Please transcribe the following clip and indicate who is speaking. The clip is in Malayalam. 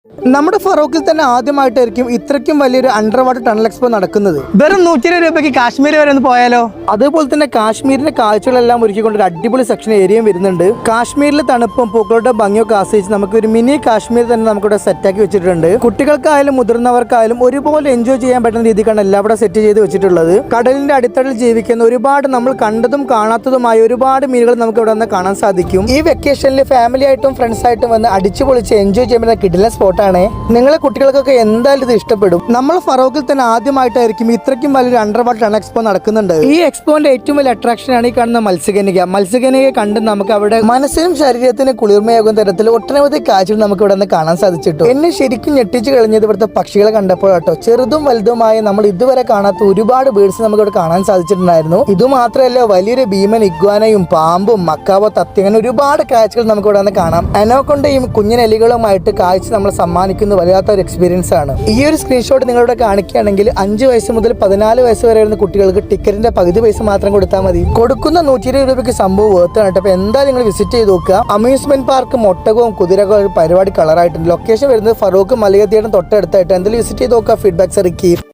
Speaker 1: നമ്മുടെ ഫറോക്കിൽ തന്നെ ആദ്യമായിട്ടായിരിക്കും ഇത്രയ്ക്കും വലിയൊരു അണ്ടർ വാട്ടർ ടണൽ എക്സ്പോ നടക്കുന്നത്.
Speaker 2: വെറും 120 രൂപയ്ക്ക് കാശ്മീർ വരെ ഒന്ന് പോയാലോ?
Speaker 1: അതേപോലെ തന്നെ കാശ്മീരിന്റെ കാഴ്ചകളെല്ലാം ഒരുക്കിക്കൊണ്ട് ഒരു അടിപൊളി സെക്ഷൻ ഏരിയയും വരുന്നുണ്ട്. കാശ്മീരിലെ തണുപ്പും പൂക്കളുടെ ഭംഗിയൊക്കെ ആസ്വദിച്ച് നമുക്ക് ഒരു മിനി കാശ്മീർ തന്നെ നമുക്കിവിടെ സെറ്റാക്കി വെച്ചിട്ടുണ്ട്. കുട്ടികൾക്കായാലും മുതിർന്നവർക്കായാലും ഒരുപോലെ എൻജോയ് ചെയ്യാൻ പറ്റുന്ന രീതിക്കാണ് എല്ലാം ഇവിടെ സെറ്റ് ചെയ്ത് വെച്ചിട്ടുള്ളത്. കടലിന്റെ അടിത്തട്ടിൽ ജീവിക്കുന്ന ഒരുപാട് നമ്മൾ കണ്ടതും കാണാത്തതുമായ ഒരുപാട് മീനുകൾ നമുക്ക് ഇവിടെ വന്ന് കാണാൻ സാധിക്കും. ഈ വെക്കേഷനിൽ ഫാമിലി ആയിട്ടും ഫ്രണ്ട്സ് ആയിട്ടും വന്ന് അടിച്ചു പൊളിച്ച് എൻജോയ് ചെയ്യാൻ പറ്റുന്ന കിടിലൻ സ്പോട്ടാണ്. നിങ്ങളെ കുട്ടികൾക്കൊക്കെ എന്തായാലും ഇത് ഇഷ്ടപ്പെടും. നമ്മൾ ഫറോക്കിൽ തന്നെ ആദ്യമായിട്ടായിരിക്കും ഇത്രയ്ക്കും വലിയൊരു അണ്ടർ വാട്ടർ ടണൽ എക്സ്പോ നടക്കുന്നുണ്ട്. ഈ എക്സ്പോന്റെ ഏറ്റവും വലിയ അട്രാക്ഷൻ ആണ് ഈ കാണുന്ന മത്സ്യകന്യകയെ കണ്ട് നമുക്ക് അവിടെ മനസ്സിനും ശരീരത്തിനും കുളിർമയാകുന്ന തരത്തിൽ ഒട്ടനവധി കാഴ്ചകൾ നമുക്ക് ഇവിടെ നിന്ന് കാണാൻ സാധിച്ചിട്ടു. എന്നെ ശരിക്കും ഞെട്ടിച്ച് കളഞ്ഞത് ഇവിടുത്തെ പക്ഷികളെ കണ്ടപ്പോഴാട്ടോ. ചെറുതും വലുതുമായ നമ്മൾ ഇതുവരെ കാണാത്ത ഒരുപാട് ബേഡ്സ് നമുക്ക് ഇവിടെ കാണാൻ സാധിച്ചിട്ടുണ്ടായിരുന്നു. ഇതുമാത്രമല്ല വലിയൊരു ഭീമൻ ഇഗ്വാനയും പാമ്പും മക്കാവോ തത്തി അങ്ങനെ ഒരുപാട് കാഴ്ചകൾ നമുക്ക് ഇവിടെ നിന്ന് കാണാം. അനോക്കൊണ്ടയും കുഞ്ഞിനെലികളുമായിട്ട് കാഴ്ച നമ്മൾ സമ്മാനിക്കുന്ന വല്ലാത്തൊരു എക്സ്പീരിയൻസ് ആണ്. ഈ ഒരു സ്ക്രീൻഷോട്ട് നിങ്ങളിവിടെ കാണിക്കുകയാണെങ്കിൽ 5 വയസ്സ് മുതൽ 14 വയസ്സ് വരെ വരുന്ന കുട്ടികൾക്ക് ടിക്കറ്റിന്റെ പകുതി പൈസ മാത്രം കൊടുത്താൽ മതി. കൊടുക്കുന്ന 120 രൂപയ്ക്ക് സംഭവം വേർത്താണ് കേട്ടോ. അപ്പൊ എന്തായാലും നിങ്ങൾ വിസിറ്റ് ചെയ്ത് നോക്കുക. അമ്യൂസ്മെന്റ് പാർക്കും ഒട്ടകവും കുതിരകളും പരിപാടി കളറായിട്ടുണ്ട്. ലൊക്കേഷൻ വരുന്നത് ഫറോക്ക് മലിക തിയേറ്റർ തൊട്ടടുത്തായിട്ട്. എന്തായാലും വിസിറ്റ് ചെയ്ത് നോക്കുക. ഫീഡ്ബാക്സ് അറിയിക്കുക.